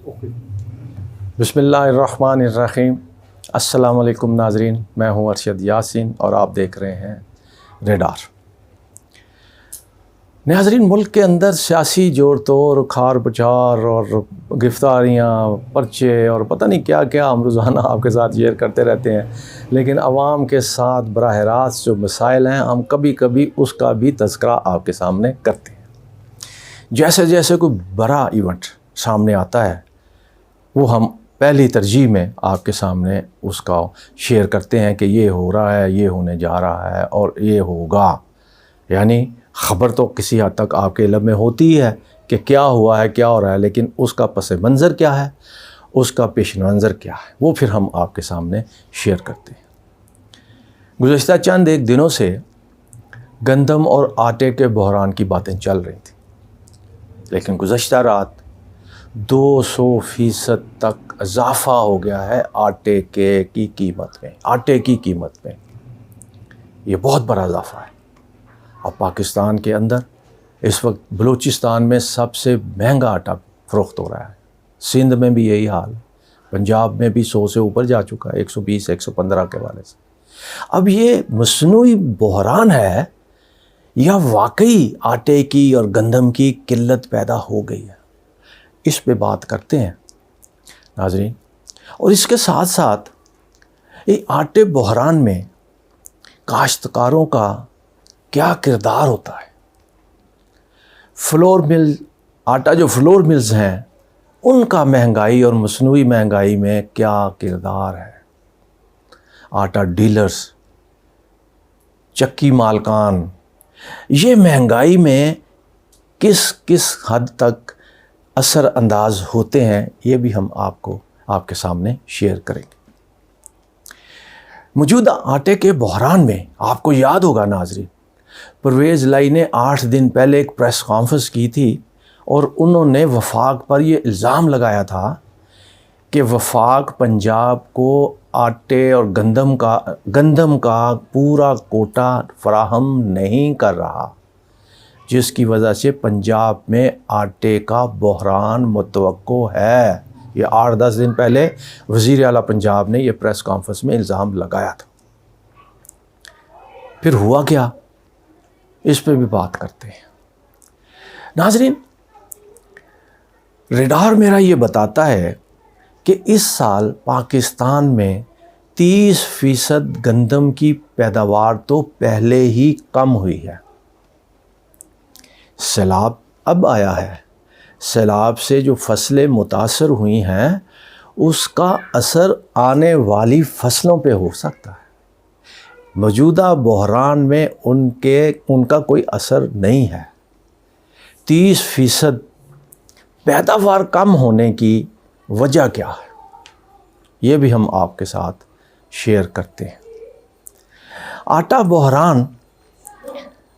بسم اللہ الرحمن الرحیم۔ السلام علیکم ناظرین، میں ہوں ارشد یاسین اور آپ دیکھ رہے ہیں ریڈار۔ ناظرین، ملک کے اندر سیاسی جوڑ توڑ، کھار پچار اور گرفتاریاں، پرچے اور پتہ نہیں کیا کیا ہم روزانہ آپ کے ساتھ شیئر کرتے رہتے ہیں، لیکن عوام کے ساتھ براہ راست جو مسائل ہیں ہم کبھی کبھی اس کا بھی تذکرہ آپ کے سامنے کرتے ہیں۔ جیسے جیسے کوئی بڑا ایونٹ سامنے آتا ہے وہ ہم پہلی ترجیح میں آپ کے سامنے اس کا شیئر کرتے ہیں کہ یہ ہو رہا ہے، یہ ہونے جا رہا ہے اور یہ ہوگا۔ یعنی خبر تو کسی حد تک آپ کے علم میں ہوتی ہے کہ کیا ہوا ہے، کیا ہو رہا ہے، لیکن اس کا پس منظر کیا ہے، اس کا پیش منظر کیا ہے، وہ پھر ہم آپ کے سامنے شیئر کرتے ہیں۔ گزشتہ چند ایک دنوں سے گندم اور آٹے کے بحران کی باتیں چل رہی تھیں، لیکن گزشتہ رات 200% تک اضافہ ہو گیا ہے آٹے کی قیمت میں۔ یہ بہت بڑا اضافہ ہے۔ اب پاکستان کے اندر اس وقت بلوچستان میں سب سے مہنگا آٹا فروخت ہو رہا ہے، سندھ میں بھی یہی حال، پنجاب میں بھی 100 سے اوپر جا چکا ہے، 120 115 کے والے سے۔ اب یہ مصنوعی بحران ہے یا واقعی آٹے کی اور گندم کی قلت پیدا ہو گئی ہے، اس پہ بات کرتے ہیں ناظرین۔ اور اس کے ساتھ ساتھ یہ آٹے بحران میں کاشتکاروں کا کیا کردار ہوتا ہے، آٹا جو فلور ملز ہیں ان کا مہنگائی اور مصنوعی مہنگائی میں کیا کردار ہے، آٹا ڈیلرز، چکی مالکان یہ مہنگائی میں کس حد تک اثر انداز ہوتے ہیں، یہ بھی ہم آپ کے سامنے شیئر کریں گے۔ موجودہ آٹے کے بحران میں آپ کو یاد ہوگا ناظرین، پرویز لائی نے 8 دن پہلے ایک پریس کانفرنس کی تھی اور انہوں نے وفاق پر یہ الزام لگایا تھا کہ وفاق پنجاب کو آٹے اور گندم کا پورا کوٹا فراہم نہیں کر رہا، جس کی وجہ سے پنجاب میں آٹے کا بحران متوقع ہے۔ یہ 8-10 دن پہلے وزیر اعلیٰ پنجاب نے یہ پریس کانفرنس میں الزام لگایا تھا۔ پھر ہوا کیا، اس پہ بھی بات کرتے ہیں ناظرین۔ ریڈار میرا یہ بتاتا ہے کہ اس سال پاکستان میں 30% گندم کی پیداوار تو پہلے ہی کم ہوئی ہے۔ سیلاب اب آیا ہے، سیلاب سے جو فصلیں متاثر ہوئی ہیں اس کا اثر آنے والی فصلوں پہ ہو سکتا ہے۔ موجودہ بحران میں ان کا کوئی اثر نہیں ہے۔ 30% پیداوار کم ہونے کی وجہ کیا ہے، یہ بھی ہم آپ کے ساتھ شیئر کرتے ہیں۔ آٹا بحران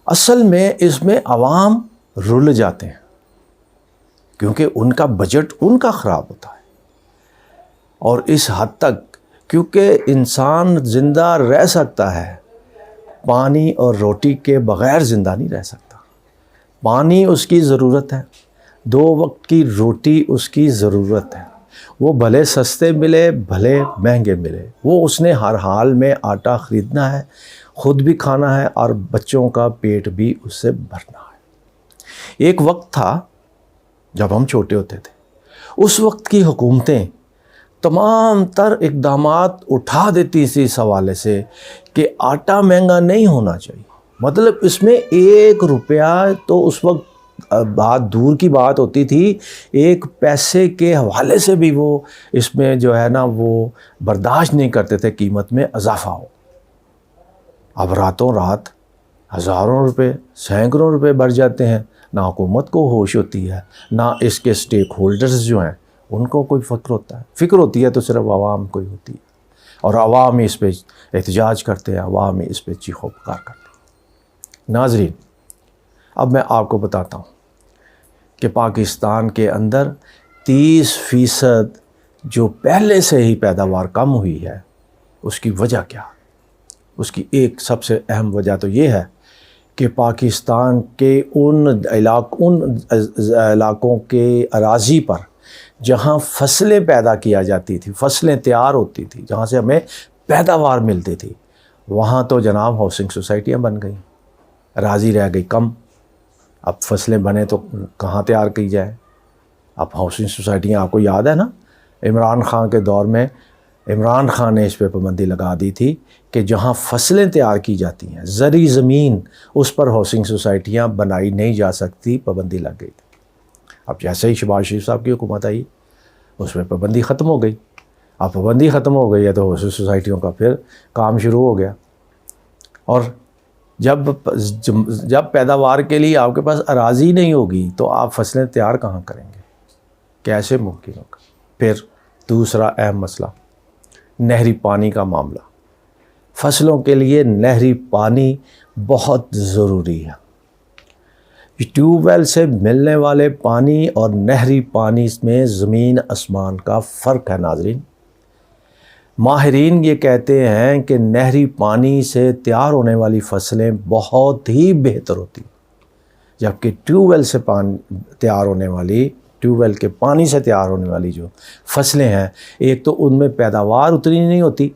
اصل میں اس میں عوام رل جاتے ہیں کیونکہ ان کا بجٹ ان کا خراب ہوتا ہے، اور اس حد تک کیونکہ انسان زندہ رہ سکتا ہے، پانی اور روٹی کے بغیر زندہ نہیں رہ سکتا۔ پانی اس کی ضرورت ہے، 2 وقت کی روٹی اس کی ضرورت ہے، وہ بھلے سستے ملے بھلے مہنگے ملے، وہ اس نے ہر حال میں آٹا خریدنا ہے، خود بھی کھانا ہے اور بچوں کا پیٹ بھی اس سے بھرنا ہے۔ ایک وقت تھا جب ہم چھوٹے ہوتے تھے، اس وقت کی حکومتیں تمام تر اقدامات اٹھا دیتی تھی اس حوالے سے کہ آٹا مہنگا نہیں ہونا چاہیے، مطلب اس میں 1 روپیہ تو اس وقت بات دور کی بات ہوتی تھی، 1 پیسے کے حوالے سے بھی وہ اس میں جو ہے نا وہ برداشت نہیں کرتے تھے قیمت میں اضافہ ہو۔ اب راتوں رات ہزاروں روپے، سینکڑوں روپے بڑھ جاتے ہیں، نہ حکومت کو ہوش ہوتی ہے، نہ اس کے سٹیک ہولڈرز جو ہیں ان کو کوئی فکر ہوتی ہے تو صرف عوام کو ہی ہوتی ہے، اور عوام ہی اس پہ احتجاج کرتے ہیں، عوام ہی اس پہ چیخ و پکار کرتے ہیں۔ ناظرین، اب میں آپ کو بتاتا ہوں کہ پاکستان کے اندر 30% جو پہلے سے ہی پیداوار کم ہوئی ہے اس کی وجہ کیا؟ اس کی ایک سب سے اہم وجہ تو یہ ہے کہ پاکستان کے ان علاقوں کے اراضی پر جہاں فصلیں پیدا کیا جاتی تھی، فصلیں تیار ہوتی تھی، جہاں سے ہمیں پیداوار ملتی تھی، وہاں تو جناب ہاؤسنگ سوسائٹیاں بن گئیں، راضی رہ گئی کم۔ اب فصلیں بنے تو کہاں تیار کی جائے؟ اب ہاؤسنگ سوسائٹیاں، آپ کو یاد ہے نا، عمران خان کے دور میں عمران خان نے اس پہ پابندی لگا دی تھی کہ جہاں فصلیں تیار کی جاتی ہیں، زرعی زمین، اس پر ہاؤسنگ سوسائٹیاں بنائی نہیں جا سکتی، پابندی لگ گئی تھی۔ اب جیسے ہی شہباز شریف صاحب کی حکومت آئی، اس میں پابندی ختم ہو گئی۔ اب پابندی ختم ہو گئی ہے تو ہاؤسنگ سوسائٹیوں کا پھر کام شروع ہو گیا، اور جب پیداوار کے لیے آپ کے پاس اراضی نہیں ہوگی تو آپ فصلیں تیار کہاں کریں گے؟ کیسے ممکن ہوگا؟ پھر دوسرا اہم مسئلہ، نہری پانی کا معاملہ۔ فصلوں کے لیے نہری پانی بہت ضروری ہے۔ ٹیوب ویل سے ملنے والے پانی اور نہری پانی میں زمین آسمان کا فرق ہے ناظرین۔ ماہرین یہ کہتے ہیں کہ نہری پانی سے تیار ہونے والی فصلیں بہت ہی بہتر ہوتی ہیں، جبکہ ٹیوب ویل سے ٹیوب ویل کے پانی سے تیار ہونے والی جو فصلیں ہیں، ایک تو ان میں پیداوار اتنی نہیں ہوتی،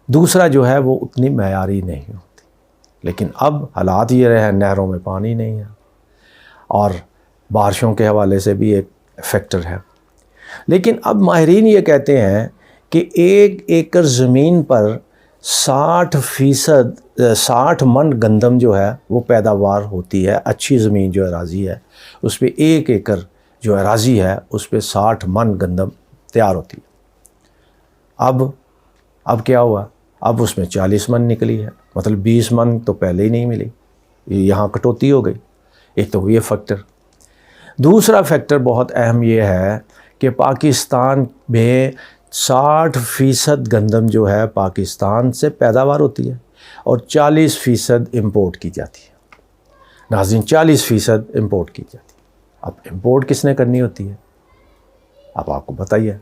دوسرا جو ہے وہ اتنی معیاری نہیں ہوتی۔ لیکن اب حالات یہ رہے ہیں، نہروں میں پانی نہیں ہے، اور بارشوں کے حوالے سے بھی ایک فیکٹر ہے۔ لیکن اب ماہرین یہ کہتے ہیں کہ 1 ایکڑ زمین پر 60 من گندم جو ہے وہ پیداوار ہوتی ہے۔ اچھی زمین جو اراضی ہے اس پہ 1 ایکڑ جو اراضی ہے اس پہ 60 من گندم تیار ہوتی ہے۔ اب کیا ہوا؟ اب اس میں 40 من نکلی ہے، مطلب 20 من تو پہلے ہی نہیں ملی، یہاں کٹوتی ہو گئی۔ ایک تو یہ فیکٹر۔ دوسرا فیکٹر بہت اہم یہ ہے کہ پاکستان میں 60% گندم جو ہے پاکستان سے پیداوار ہوتی ہے اور 40% امپورٹ کی جاتی ہے۔ ناظرین، 40% امپورٹ کی جاتی ہے۔ اب امپورٹ کس نے کرنی ہوتی ہے؟ اب آپ کو بتائیے،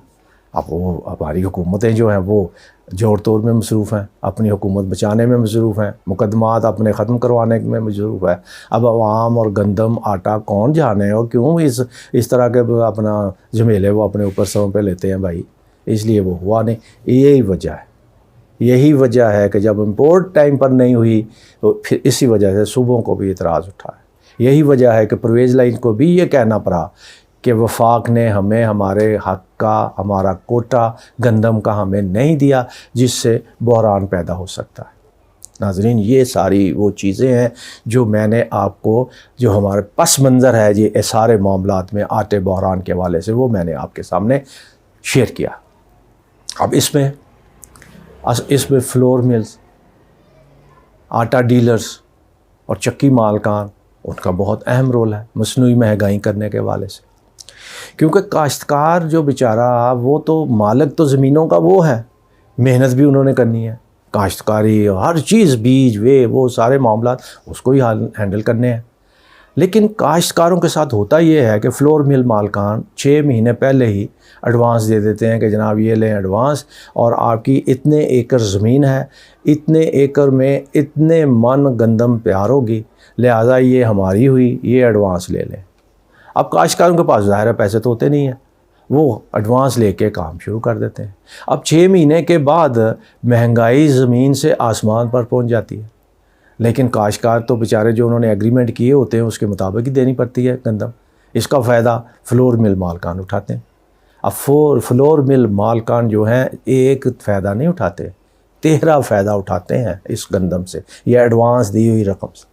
اب وہ ہماری حکومتیں جو ہیں وہ جوڑ توڑ میں مصروف ہیں، اپنی حکومت بچانے میں مصروف ہیں، مقدمات اپنے ختم کروانے میں مصروف ہے۔ اب عوام اور گندم آٹا کون جانے اور کیوں اس طرح کے اپنا جھمیلے وہ اپنے اوپر سروں پہ لیتے ہیں بھائی؟ اس لیے وہ ہوا نہیں۔ یہی وجہ ہے کہ جب امپورٹ ٹائم پر نہیں ہوئی تو پھر اسی وجہ سے صوبوں کو بھی اعتراض اٹھا ہے۔ یہی وجہ ہے کہ پرویز لائن کو بھی یہ کہنا پڑا کہ وفاق نے ہمیں ہمارے حق کا، ہمارا کوٹا گندم کا ہمیں نہیں دیا، جس سے بحران پیدا ہو سکتا ہے۔ ناظرین، یہ ساری وہ چیزیں ہیں جو میں نے آپ کو، جو ہمارے پس منظر ہے یہ سارے معاملات میں آٹے بحران کے حوالے سے، وہ میں نے آپ کے سامنے شیئر کیا۔ اب اس میں فلور ملز، آٹا ڈیلرز اور چکی مالکان، ان کا بہت اہم رول ہے مصنوعی مہنگائی کرنے کے حوالے سے، کیونکہ کاشتکار جو بیچارہ، وہ تو مالک تو زمینوں کا وہ ہے، محنت بھی انہوں نے کرنی ہے، کاشتکاری ہر چیز، بیج وہ سارے معاملات اس کو ہی ہینڈل کرنے ہیں۔ لیکن کاشتکاروں کے ساتھ ہوتا یہ ہے کہ فلور مل مالکان 6 مہینے پہلے ہی ایڈوانس دے دیتے ہیں کہ جناب یہ لیں ایڈوانس، اور آپ کی اتنے ایکڑ زمین ہے، اتنے ایکڑ میں اتنے من گندم تیار ہوگی، لہٰذا یہ ہماری ہوئی، یہ ایڈوانس لے لیں۔ اب کاشتکاروں کے پاس ظاہر ہے پیسے تو ہوتے نہیں ہیں، وہ ایڈوانس لے کے کام شروع کر دیتے ہیں۔ اب 6 مہینے کے بعد مہنگائی زمین سے آسمان پر پہنچ جاتی ہے، لیکن کاشتکار تو بیچارے جو انہوں نے ایگریمنٹ کیے ہوتے ہیں اس کے مطابق ہی دینی پڑتی ہے گندم۔ اس کا فائدہ فلور مل مالکان اٹھاتے ہیں۔ اب فلور مل مالکان جو ہیں ایک فائدہ نہیں اٹھاتے، 13 فائدہ اٹھاتے ہیں اس گندم سے، یہ ایڈوانس دی ہوئی رقم سے۔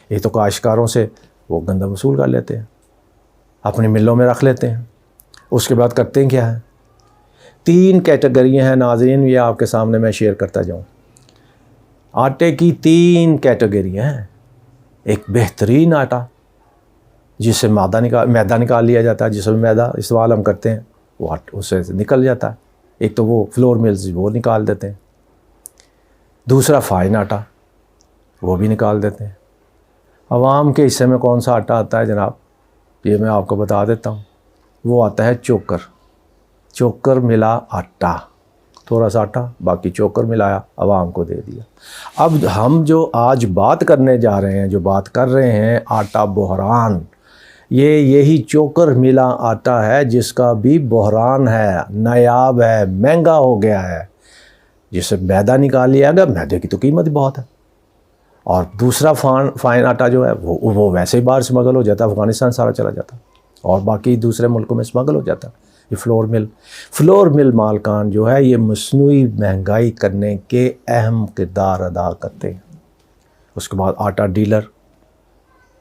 یہ تو کاشتکاروں سے وہ گندم وصول کر لیتے ہیں، اپنی ملوں میں رکھ لیتے ہیں۔ اس کے بعد کرتے ہیں کیا ہے؟ 3 کیٹیگریاں ہیں ناظرین، یہ آپ کے سامنے میں شیئر کرتا جاؤں۔ آٹے کی 3 کیٹیگریاں ہیں۔ ایک بہترین آٹا جس سے میدا نکال لیا جاتا ہے، جس میں میدا استعمال ہم کرتے ہیں وہ اس سے نکل جاتا ہے، ایک تو وہ فلور ملز وہ نکال دیتے ہیں۔ دوسرا فائن آٹا، وہ بھی نکال دیتے ہیں۔ عوام کے حصے میں کون سا آٹا آتا ہے جناب؟ یہ میں آپ کو بتا دیتا ہوں، وہ آتا ہے چوکر ملا آٹا، تھوڑا سا آٹا باقی چوکر ملایا، عوام کو دے دیا۔ اب ہم جو آج بات کرنے جا رہے ہیں، جو بات کر رہے ہیں آٹا بحران، یہی چوکر ملا آٹا ہے جس کا بھی بحران ہے، نایاب ہے، مہنگا ہو گیا ہے۔ جسے میدا نکال لیا گیا، میدے کی تو قیمت بہت ہے، اور دوسرا فائن آٹا جو ہے وہ ویسے ہی باہر اسمگل ہو جاتا ہے، افغانستان سارا چلا جاتا اور باقی دوسرے ملکوں میں اسمگل ہو جاتا ہے۔ یہ فلور مل مالکان جو ہے یہ مصنوعی مہنگائی کرنے کے اہم کردار ادا کرتے ہیں۔ اس کے بعد آٹا ڈیلر،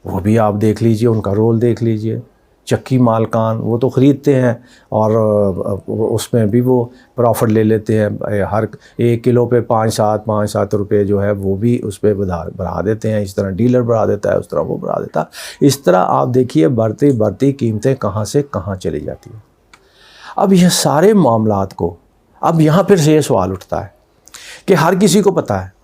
وہ بھی آپ دیکھ لیجئے، ان کا رول دیکھ لیجئے۔ چکی مالکان وہ تو خریدتے ہیں اور اس میں بھی وہ پروفٹ لے لیتے ہیں، ہر 1 کلو پہ 5-7 روپے جو ہے وہ بھی اس پہ بڑھا دیتے ہیں۔ اس طرح ڈیلر بڑھا دیتا ہے، اس طرح وہ بڑھا دیتا ہے۔ اس طرح آپ دیکھیے بڑھتی قیمتیں کہاں سے کہاں چلی جاتی ہیں۔ اب یہ سارے معاملات کو، اب یہاں پھر سے یہ سوال اٹھتا ہے کہ ہر کسی کو پتہ ہے،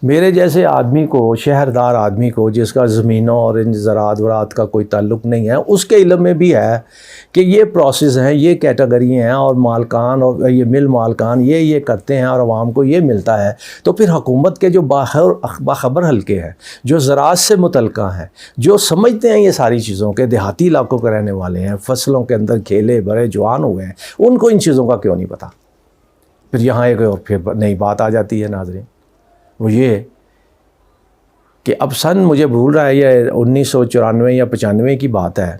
میرے جیسے آدمی کو، شہردار آدمی کو جس کا زمینوں اور ان زراعت ورات کا کوئی تعلق نہیں ہے، اس کے علم میں بھی ہے کہ یہ پروسیس ہیں، یہ کیٹیگری ہیں، اور مالکان اور یہ مل مالکان یہ کرتے ہیں اور عوام کو یہ ملتا ہے۔ تو پھر حکومت کے جو باخبر حلقے ہیں، جو زراعت سے متعلقہ ہیں، جو سمجھتے ہیں یہ ساری چیزوں کے، دیہاتی علاقوں کے رہنے والے ہیں، فصلوں کے اندر کھیلے بڑے جوان ہوئے ہیں، ان کو ان چیزوں کا کیوں نہیں پتہ؟ پھر یہاں ایک اور پھر نئی بات آ جاتی ہے ناظرین، وہ یہ کہ اب مجھے بھول رہا ہے یہ 1994 یا 95 کی بات ہے،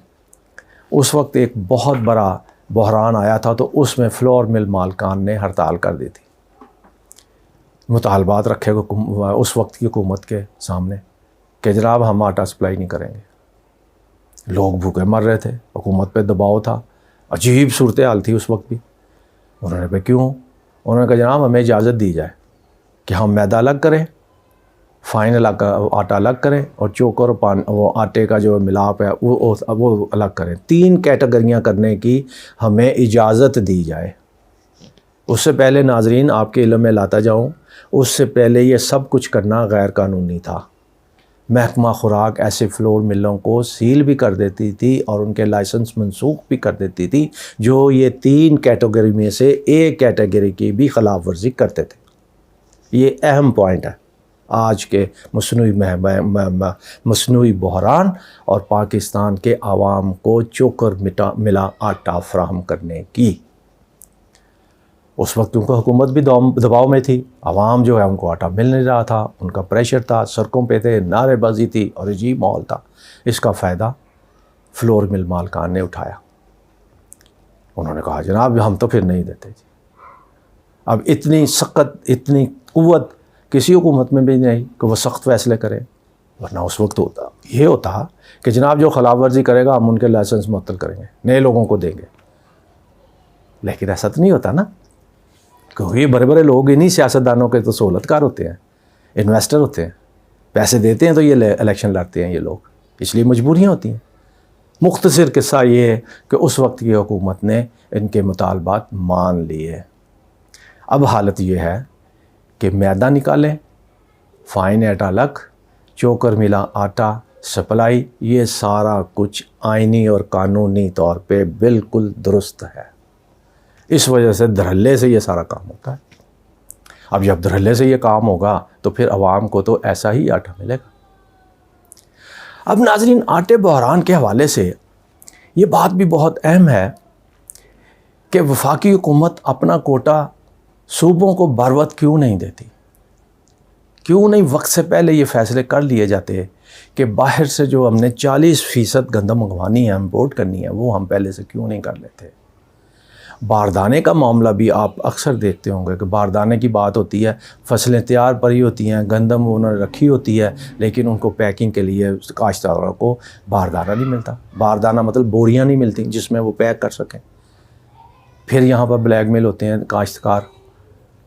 اس وقت ایک بہت بڑا بحران آیا تھا، تو اس میں فلور مل مالکان نے ہڑتال کر دی تھی، مطالبات رکھے اس وقت کی حکومت کے سامنے کہ جناب ہم آٹا سپلائی نہیں کریں گے۔ لوگ بھوکے مر رہے تھے، حکومت پہ دباؤ تھا، عجیب صورتحال تھی اس وقت بھی۔ انہوں نے کہا کیوں؟ انہوں نے کہا جناب ہمیں اجازت دی جائے کہ ہم میدا الگ کریں، فائن آٹا الگ کریں، اور چوکر وہ آٹے کا جو ملاپ ہے وہ الگ کریں، 3 کیٹیگریاں کرنے کی ہمیں اجازت دی جائے۔ اس سے پہلے ناظرین آپ کے علم میں لاتا جاؤں، اس سے پہلے یہ سب کچھ کرنا غیر قانونی تھا۔ محکمہ خوراک ایسے فلور ملوں کو سیل بھی کر دیتی تھی اور ان کے لائسنس منسوخ بھی کر دیتی تھی جو یہ 3 کیٹیگری میں سے ایک کیٹیگری کی بھی خلاف ورزی کرتے تھے۔ یہ اہم پوائنٹ ہے آج کے مصنوعی بحران اور پاکستان کے عوام کو چوکر ملا آٹا فراہم کرنے کی۔ اس وقت ان کو حکومت بھی دباؤ میں تھی، عوام جو ہے ان کو آٹا مل نہیں رہا تھا، ان کا پریشر تھا، سڑکوں پہ تھے، نعرے بازی تھی اور عجیب ماحول تھا۔ اس کا فائدہ فلور مل مالکان نے اٹھایا۔ انہوں نے کہا جناب ہم تو پھر نہیں دیتے جی۔ اب اتنی سخت، اتنی قوت کسی حکومت میں بھی نہیں کہ وہ سخت فیصلے کرے، ورنہ اس وقت یہ ہوتا کہ جناب جو خلاف ورزی کرے گا ہم ان کے لائسنس معطل کریں گے، نئے لوگوں کو دیں گے۔ لیکن ایسا تو نہیں ہوتا نا، کیونکہ یہ بڑے لوگ انہی سیاستدانوں کے تو سہولت کار ہوتے ہیں، انویسٹر ہوتے ہیں، پیسے دیتے ہیں تو یہ الیکشن لڑتے ہیں یہ لوگ، اس لیے مجبوریاں ہوتی ہیں۔ مختصر قصہ یہ ہے کہ اس وقت کی حکومت نے ان کے مطالبات مان لیے۔ اب حالت یہ ہے کہ میدا نکالیں، فائن آٹا الگ، چوکر ملا آٹا سپلائی، یہ سارا کچھ آئینی اور قانونی طور پہ بالکل درست ہے۔ اس وجہ سے دھڑلے سے یہ سارا کام ہوتا ہے۔ اب جب دھڑلے سے یہ کام ہوگا تو پھر عوام کو تو ایسا ہی آٹا ملے گا۔ اب ناظرین آٹے بحران کے حوالے سے یہ بات بھی بہت اہم ہے کہ وفاقی حکومت اپنا کوٹا صوبوں کو بر وقت کیوں نہیں دیتی؟ کیوں نہیں وقت سے پہلے یہ فیصلے کر لیے جاتے کہ باہر سے جو ہم نے 40% گندم منگوانی ہے، امپورٹ کرنی ہے، وہ ہم پہلے سے کیوں نہیں کر لیتے؟ باردانے کا معاملہ بھی آپ اکثر دیکھتے ہوں گے کہ باردانے کی بات ہوتی ہے، فصلیں تیار پڑی ہوتی ہیں، گندم انہوں نے رکھی ہوتی ہے، لیکن ان کو پیکنگ کے لیے کاشتکاروں کو باردانہ نہیں ملتا۔ باردانہ مطلب بوریاں نہیں ملتی جس میں وہ پیک کر سکیں۔ پھر یہاں پر بلیک میل ہوتے ہیں، کاشتکار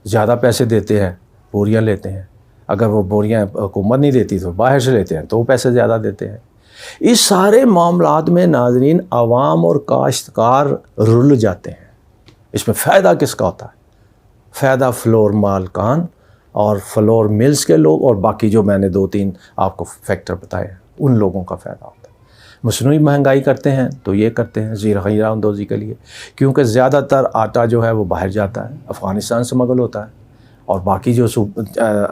زیادہ پیسے دیتے ہیں، بوریاں لیتے ہیں، اگر وہ بوریاں حکومت نہیں دیتی تو باہر سے لیتے ہیں تو وہ پیسے زیادہ دیتے ہیں۔ اس سارے معاملات میں ناظرین عوام اور کاشتکار رل جاتے ہیں۔ اس میں فائدہ کس کا ہوتا ہے؟ فائدہ فلور مالکان اور فلور ملز کے لوگ اور باقی جو میں نے 2-3 آپ کو فیکٹر بتائے ہیں ان لوگوں کا فائدہ ہوتا ہے۔ مصنوعی مہنگائی کرتے ہیں تو یہ کرتے ہیں ذخیرہ اندوزی کے لیے، کیونکہ زیادہ تر آٹا جو ہے وہ باہر جاتا ہے، افغانستان سے اسمگل ہوتا ہے اور باقی جو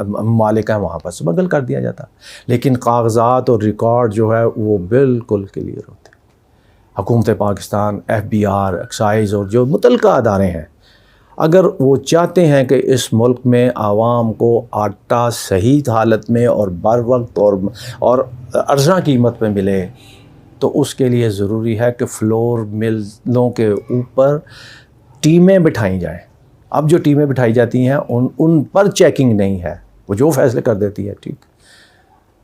ممالک ہیں وہاں پر اسمگل کر دیا جاتا ہے، لیکن کاغذات اور ریکارڈ جو ہے وہ بالکل کلیئر ہوتے ہیں۔ حکومت پاکستان، FBI، ایکسائز اور جو متعلقہ ادارے ہیں، اگر وہ چاہتے ہیں کہ اس ملک میں عوام کو آٹا صحیح حالت میں اور بر وقت اور ارزاں قیمت پہ ملے، تو اس کے لیے ضروری ہے کہ فلور ملوں کے اوپر ٹیمیں بٹھائی جائیں۔ اب جو ٹیمیں بٹھائی جاتی ہیں ان پر چیکنگ نہیں ہے، وہ جو فیصلے کر دیتی ہے، ٹھیک۔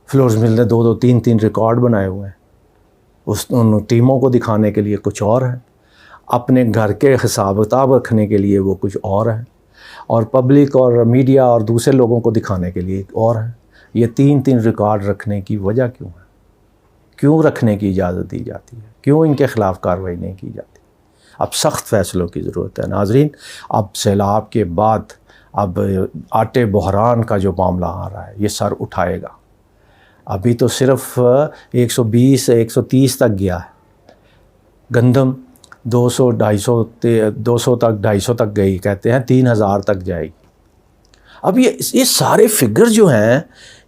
فلورز مل نے 2-2 3-3 ریکارڈ بنائے ہوئے ہیں، ان ٹیموں کو دکھانے کے لیے کچھ اور ہے، اپنے گھر کے حساب کتاب رکھنے کے لیے وہ کچھ اور ہے، اور پبلک اور میڈیا اور دوسرے لوگوں کو دکھانے کے لیے اور ہے۔ یہ 3-3 ریکارڈ رکھنے کی وجہ کیوں ہے؟ کیوں رکھنے کی اجازت دی جاتی ہے؟ کیوں ان کے خلاف کارروائی نہیں کی جاتی؟ اب سخت فیصلوں کی ضرورت ہے ناظرین۔ اب سیلاب کے بعد اب آٹے بحران کا جو معاملہ آ رہا ہے یہ سر اٹھائے گا۔ ابھی تو صرف 120-130 تک گیا ہے، گندم 200 تک 250 تک گئی، کہتے ہیں 3000 تک جائے گی۔ اب یہ سارے فگر جو ہیں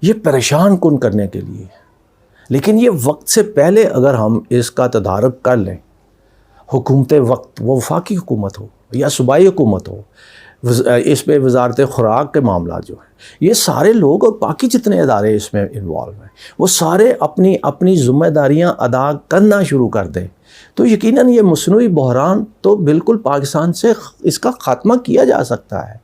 یہ پریشان کن کرنے کے لیے، لیکن یہ وقت سے پہلے اگر ہم اس کا تدارک کر لیں، حکومت وقت، وہ وفاقی حکومت ہو یا صوبائی حکومت ہو، اس پہ وزارت خوراک کے معاملات جو ہیں، یہ سارے لوگ اور باقی جتنے ادارے اس میں انوالو ہیں، وہ سارے اپنی اپنی ذمہ داریاں ادا کرنا شروع کر دیں، تو یقیناً یہ مصنوعی بحران تو بالکل پاکستان سے اس کا خاتمہ کیا جا سکتا ہے۔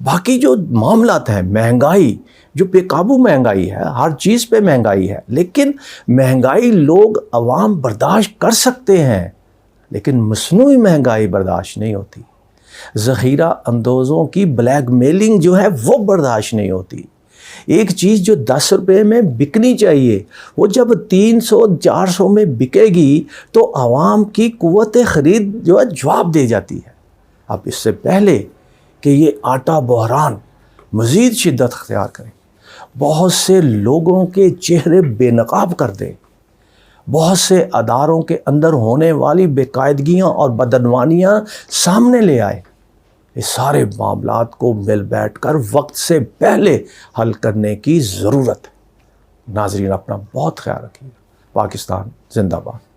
باقی جو معاملات ہیں، مہنگائی جو بے قابو مہنگائی ہے، ہر چیز پہ مہنگائی ہے، لیکن مہنگائی لوگ عوام برداشت کر سکتے ہیں، لیکن مصنوعی مہنگائی برداشت نہیں ہوتی۔ ذخیرہ اندوزوں کی بلیک میلنگ جو ہے وہ برداشت نہیں ہوتی۔ ایک چیز جو 10 روپے میں بکنی چاہیے، وہ جب 300-400 میں بکے گی تو عوام کی قوت خرید جو ہے جواب دے جاتی ہے۔ اب اس سے پہلے کہ یہ آٹا بحران مزید شدت اختیار کرے، بہت سے لوگوں کے چہرے بے نقاب کر دے، بہت سے اداروں کے اندر ہونے والی بے قاعدگیاں اور بدعنوانیاں سامنے لے آئے، اس سارے معاملات کو مل بیٹھ کر وقت سے پہلے حل کرنے کی ضرورت ہے۔ ناظرین اپنا بہت خیال رکھیے۔ پاکستان زندہ باد۔